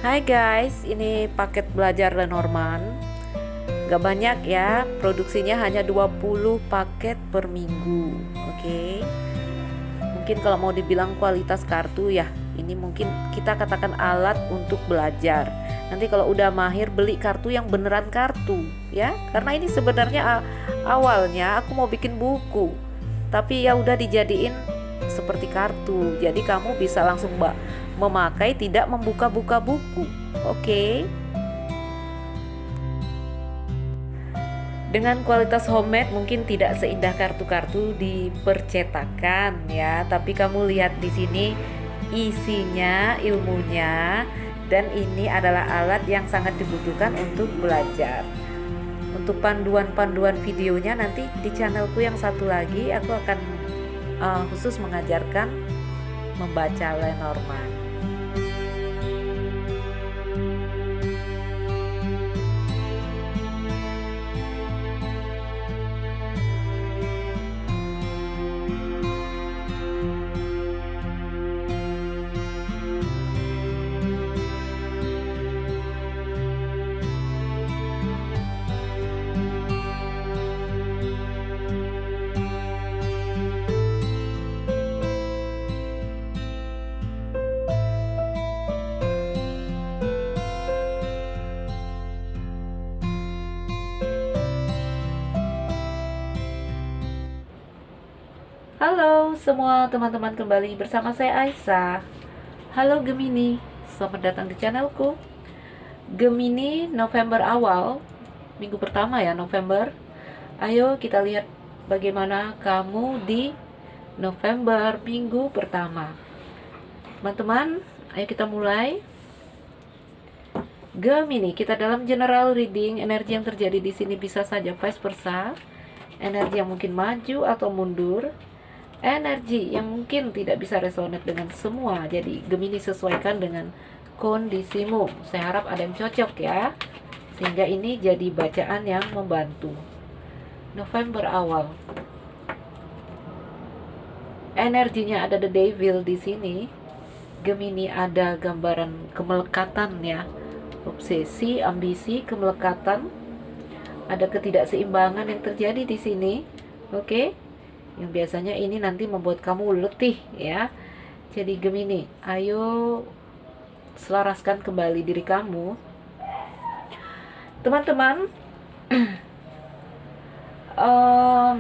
Hai guys, ini paket belajar Lenormand. Gak banyak ya, produksinya hanya 20 paket per minggu. Oke. Mungkin kalau mau dibilang kualitas kartu ya, ini mungkin kita katakan alat untuk belajar. Nanti kalau udah mahir beli kartu yang beneran kartu ya. Karena ini sebenarnya awalnya aku mau bikin buku. Tapi ya udah dijadiin seperti kartu. Jadi kamu bisa langsung memakai, tidak membuka-buka buku. Oke. Dengan kualitas homemade mungkin tidak seindah kartu-kartu di percetakan ya, tapi kamu lihat di sini isinya, ilmunya, dan ini adalah alat yang sangat dibutuhkan untuk belajar. Untuk panduan-panduan videonya nanti di channelku yang satu lagi aku akan khusus mengajarkan membaca Lenormand. Halo semua teman-teman, kembali bersama saya Aisyah. Halo Gemini, selamat datang di channelku. Gemini, November awal, minggu pertama ya November. Ayo kita lihat bagaimana kamu di November minggu pertama. Teman-teman, ayo kita mulai. Gemini, kita dalam general reading. Energi yang terjadi di sini bisa saja vice versa. Energi yang mungkin maju atau mundur. Energi yang mungkin tidak bisa resonate dengan semua. Jadi Gemini sesuaikan dengan kondisimu. Saya harap ada yang cocok ya, sehingga ini jadi bacaan yang membantu. November awal, energinya ada the devil di sini. Gemini ada gambaran kemelekatan ya, obsesi, ambisi, kemelekatan. Ada ketidakseimbangan yang terjadi di sini. Oke. Yang biasanya ini nanti membuat kamu letih ya. Jadi Gemini, ayo selaraskan kembali diri kamu. Teman-teman,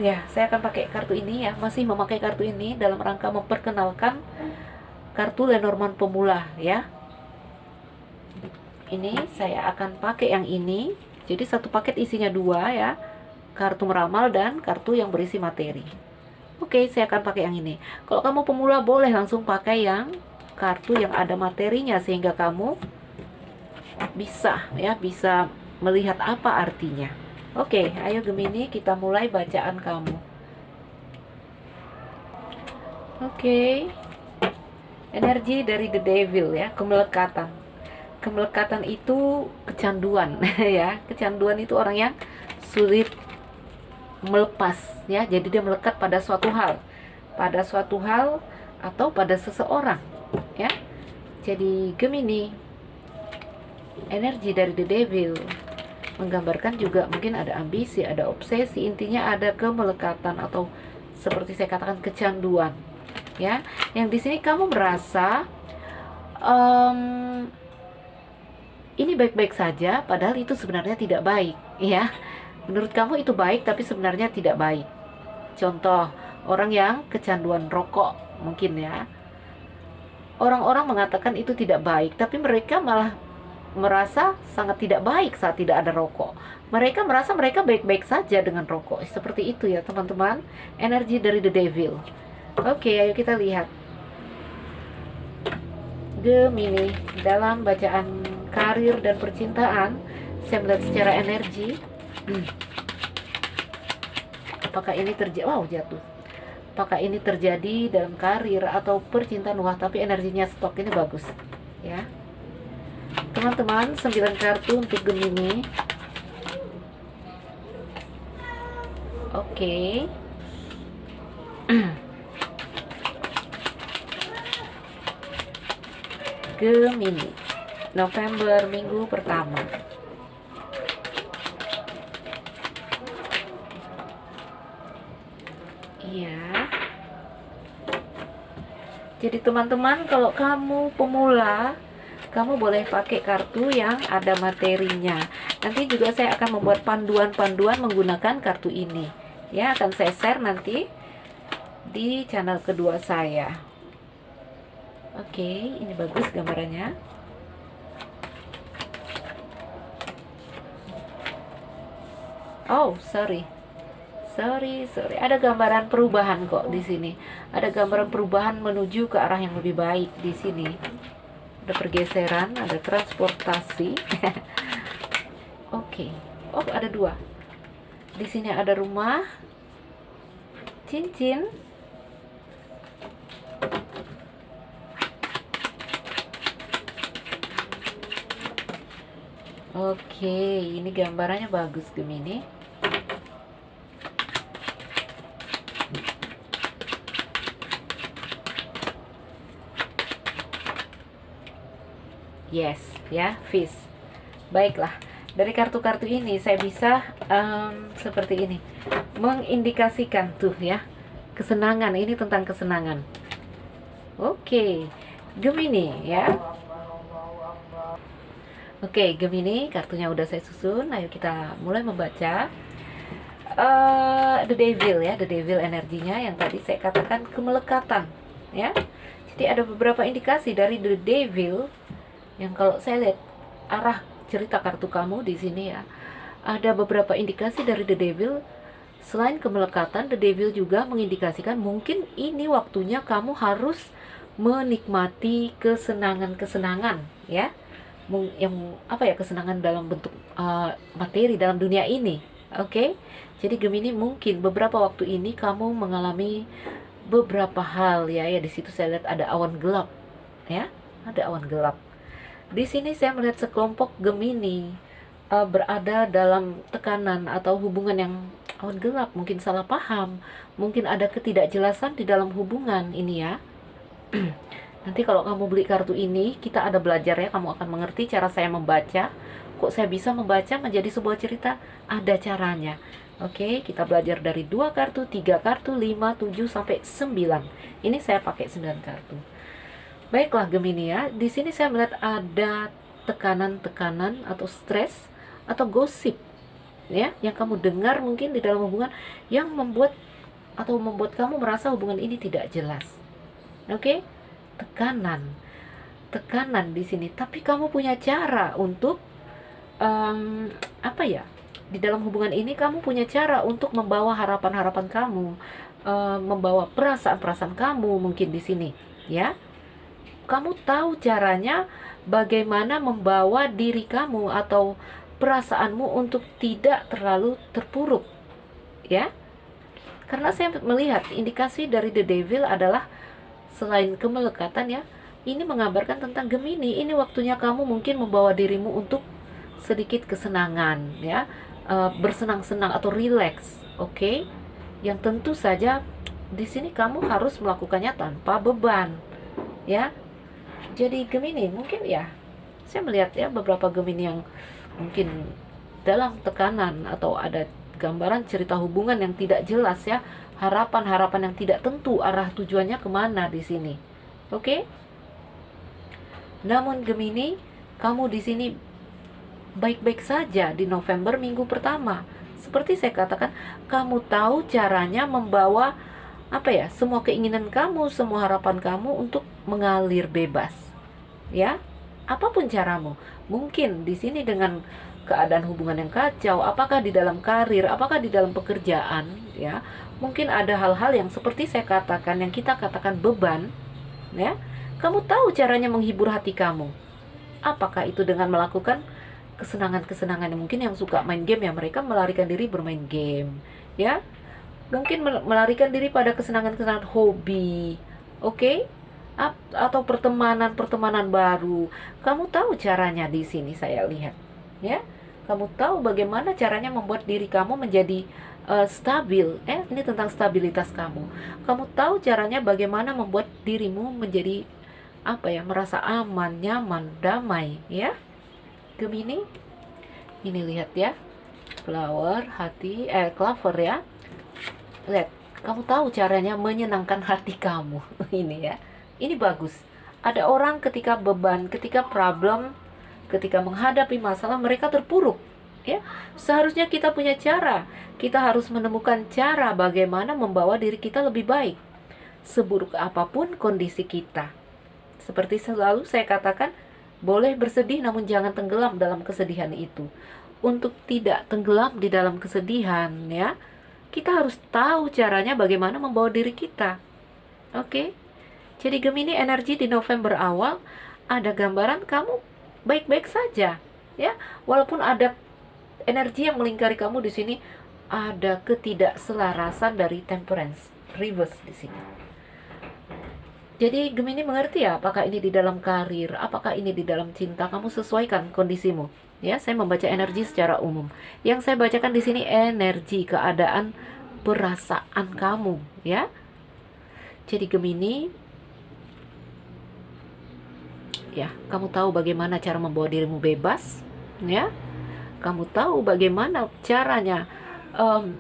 ya saya akan pakai kartu ini ya, masih memakai kartu ini dalam rangka memperkenalkan kartu Lenormand pemula ya. Ini saya akan pakai yang ini. Jadi satu paket isinya dua ya, kartu meramal dan kartu yang berisi materi. Oke, saya akan pakai yang ini. Kalau kamu pemula boleh langsung pakai yang kartu yang ada materinya, sehingga kamu bisa melihat apa artinya. Oke, ayo Gemini, kita mulai bacaan kamu. Oke. Energi dari the devil ya, kemelekatan. Kemelekatan itu kecanduan ya. Kecanduan itu orang yang sulit melepas ya, jadi dia melekat pada suatu hal atau pada seseorang ya. Jadi Gemini, energi dari the devil menggambarkan juga mungkin ada ambisi, ada obsesi, intinya ada kemelekatan atau seperti saya katakan kecanduan ya. Yang di sini kamu merasa ini baik-baik saja, padahal itu sebenarnya tidak baik ya. Menurut kamu itu baik, tapi sebenarnya tidak baik. Contoh, orang yang kecanduan rokok mungkin ya. Orang-orang mengatakan itu tidak baik, tapi mereka malah merasa sangat tidak baik saat tidak ada rokok. Mereka merasa mereka baik-baik saja dengan rokok. Seperti itu ya teman-teman, energi dari the devil. Oke, ayo kita lihat. Gemini, dalam bacaan karir dan percintaan, saya melihat secara energi. Apakah ini terjadi? Wow, jatuh. Apakah ini terjadi dalam karir atau percintaan? Wah, tapi energinya stok ini bagus ya. Teman-teman, 9 kartu untuk Gemini. Oke. Gemini. November minggu pertama. Iya. Jadi teman-teman, kalau kamu pemula, kamu boleh pakai kartu yang ada materinya. Nanti juga saya akan membuat panduan-panduan menggunakan kartu ini. Ya, akan saya share nanti di channel kedua saya. Oke, ini bagus gambarannya. Oh, sorry. Ada gambaran perubahan kok di sini. Ada gambaran perubahan menuju ke arah yang lebih baik di sini. Ada pergeseran, ada transportasi. Oke. Oh, ada 2. Di sini ada rumah, cincin, oke, ini gambarannya bagus Gemini. Yes, ya, fish. Baiklah, dari kartu-kartu ini saya bisa seperti ini, mengindikasikan tuh ya, kesenangan. Ini tentang kesenangan. Oke, Gemini ya. Oke, Gemini, kartunya udah saya susun. Ayo kita mulai membaca. The Devil ya, The Devil energinya yang tadi saya katakan kemelekatan ya. Jadi ada beberapa indikasi dari The Devil yang kalau saya lihat arah cerita kartu kamu di sini ya, ada beberapa indikasi dari The Devil. Selain kemelekatan, The Devil juga mengindikasikan mungkin ini waktunya kamu harus menikmati kesenangan-kesenangan ya, yang apa ya, kesenangan dalam bentuk materi dalam dunia ini. Oke, jadi Gemini, mungkin beberapa waktu ini kamu mengalami beberapa hal ya. Di situ saya lihat ada awan gelap ya, ada awan gelap. Di sini saya melihat sekelompok Gemini berada dalam tekanan atau hubungan yang awan gelap, mungkin salah paham, mungkin ada ketidakjelasan di dalam hubungan ini ya. Nanti kalau kamu beli kartu ini, kita ada belajar ya, kamu akan mengerti cara saya membaca. Kok saya bisa membaca menjadi sebuah cerita? Ada caranya. Oke, kita belajar dari 2 kartu, 3 kartu, 5, 7 sampai 9. Ini saya pakai 9 kartu. Baiklah Gemini ya, di sini saya melihat ada tekanan-tekanan atau stres atau gosip ya, yang kamu dengar mungkin di dalam hubungan yang membuat kamu merasa hubungan ini tidak jelas. Oke, tekanan di sini. Tapi kamu punya cara untuk apa ya? Di dalam hubungan ini kamu punya cara untuk membawa harapan-harapan kamu, membawa perasaan-perasaan kamu mungkin di sini ya. Kamu tahu caranya bagaimana membawa diri kamu atau perasaanmu untuk tidak terlalu terpuruk ya. Karena saya melihat indikasi dari The Devil adalah selain kemelekatan ya, ini mengabarkan tentang Gemini. Ini waktunya kamu mungkin membawa dirimu untuk sedikit kesenangan ya, bersenang-senang atau relax. Oke, yang tentu saja di sini kamu harus melakukannya tanpa beban ya. Jadi Gemini mungkin ya, saya melihat ya beberapa Gemini yang mungkin dalam tekanan atau ada gambaran cerita hubungan yang tidak jelas ya, harapan-harapan yang tidak tentu arah tujuannya kemana di sini. Oke? Namun Gemini, kamu di sini baik-baik saja di November minggu pertama. Seperti saya katakan, kamu tahu caranya membawa apa ya, semua keinginan kamu, semua harapan kamu untuk mengalir bebas. Ya, apapun caramu. Mungkin di sini dengan keadaan hubungan yang kacau, apakah di dalam karir, apakah di dalam pekerjaan, ya. Mungkin ada hal-hal yang seperti saya katakan, yang kita katakan beban, ya. Kamu tahu caranya menghibur hati kamu. Apakah itu dengan melakukan kesenangan-kesenangan, mungkin yang suka main game ya, mereka melarikan diri bermain game, ya. Mungkin melarikan diri pada kesenangan-kesenangan hobi, oke? Atau pertemanan-pertemanan baru. Kamu tahu caranya di sini saya lihat, ya. Kamu tahu bagaimana caranya membuat diri kamu menjadi stabil. Ini tentang stabilitas kamu. Kamu tahu caranya bagaimana membuat dirimu menjadi apa ya, merasa aman, nyaman, damai ya. Gemini, ini lihat ya, flower, hati, clover ya. Lihat, kamu tahu caranya menyenangkan hati kamu. Ini ya, ini bagus. Ada orang ketika beban, ketika problem, ketika menghadapi masalah, mereka terpuruk ya. Seharusnya kita punya cara. Kita harus menemukan cara bagaimana membawa diri kita lebih baik, seburuk apapun kondisi kita. Seperti selalu saya katakan, boleh bersedih namun jangan tenggelam dalam kesedihan itu. Untuk tidak tenggelam di dalam kesedihan ya, kita harus tahu caranya bagaimana membawa diri kita. Oke? Jadi Gemini, energi di November awal ada gambaran kamu baik-baik saja ya. Walaupun ada energi yang melingkari kamu di sini, ada ketidakselarasan dari Temperance reverse di sini. Jadi Gemini mengerti ya, apakah ini di dalam karir, apakah ini di dalam cinta, kamu sesuaikan kondisimu. Ya, saya membaca energi secara umum. Yang saya bacakan di sini energi, keadaan, perasaan kamu, ya. Jadi Gemini, ya, kamu tahu bagaimana cara membawa dirimu bebas, ya. Kamu tahu bagaimana caranya.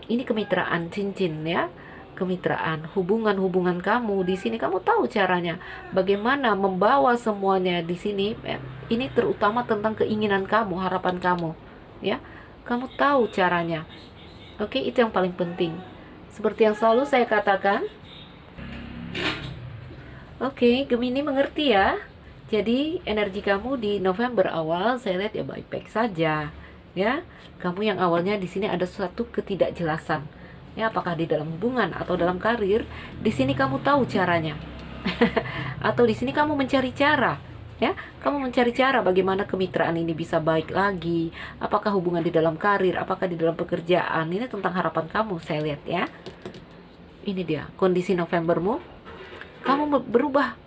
Ini kemitraan cincin, ya. Kemitraan, hubungan-hubungan kamu di sini, kamu tahu caranya bagaimana membawa semuanya di sini. Ini terutama tentang keinginan kamu, harapan kamu, ya. Kamu tahu caranya. Oke, itu yang paling penting. Seperti yang selalu saya katakan. Oke, Gemini mengerti ya. Jadi energi kamu di November awal saya lihat ya baik-baik saja, ya. Kamu yang awalnya di sini ada suatu ketidakjelasan. Ya, apakah di dalam hubungan atau dalam karir, di sini kamu tahu caranya. Atau di sini kamu mencari cara, ya. Kamu mencari cara bagaimana kemitraan ini bisa baik lagi. Apakah hubungan di dalam karir, apakah di dalam pekerjaan. Ini tentang harapan kamu, saya lihat ya. Ini dia kondisi Novembermu. Kamu berubah,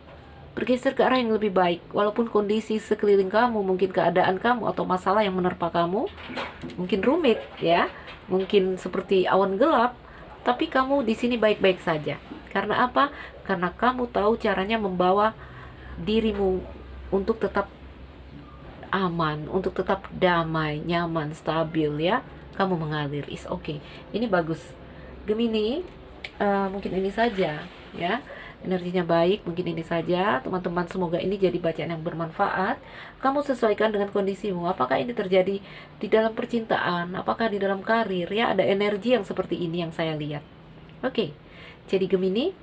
bergeser ke arah yang lebih baik. Walaupun kondisi sekeliling kamu, mungkin keadaan kamu atau masalah yang menerpa kamu mungkin rumit, ya. Mungkin seperti awan gelap, tapi kamu di sini baik-baik saja. Karena apa? Karena kamu tahu caranya membawa dirimu untuk tetap aman, untuk tetap damai, nyaman, stabil ya. Kamu mengalir, is okay. Ini bagus. Gemini, mungkin ini saja ya. Energinya baik, mungkin ini saja teman-teman. Semoga ini jadi bacaan yang bermanfaat. Kamu sesuaikan dengan kondisimu. Apakah ini terjadi di dalam percintaan, apakah di dalam karir ya. Ada energi yang seperti ini yang saya lihat. Oke, jadi Gemini,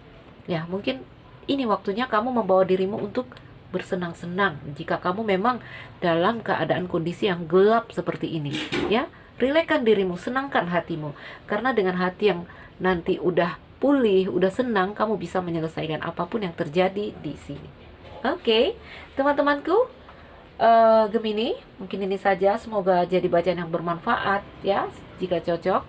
ya mungkin ini waktunya kamu membawa dirimu untuk bersenang-senang. Jika kamu memang dalam keadaan kondisi yang gelap seperti ini, ya, rilekskan dirimu, senangkan hatimu. Karena dengan hati yang nanti udah pulih, udah senang, kamu bisa menyelesaikan apapun yang terjadi di sini. Oke, teman-temanku, Gemini, mungkin ini saja. Semoga jadi bacaan yang bermanfaat ya. Jika cocok,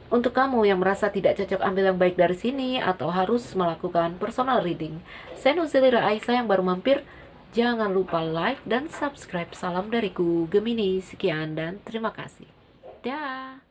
untuk kamu yang merasa tidak cocok, ambil yang baik dari sini atau harus melakukan personal reading. Saya Nuzilira Aisyah yang baru mampir. Jangan lupa like dan subscribe. Salam dariku Gemini. Sekian dan terima kasih. Dah.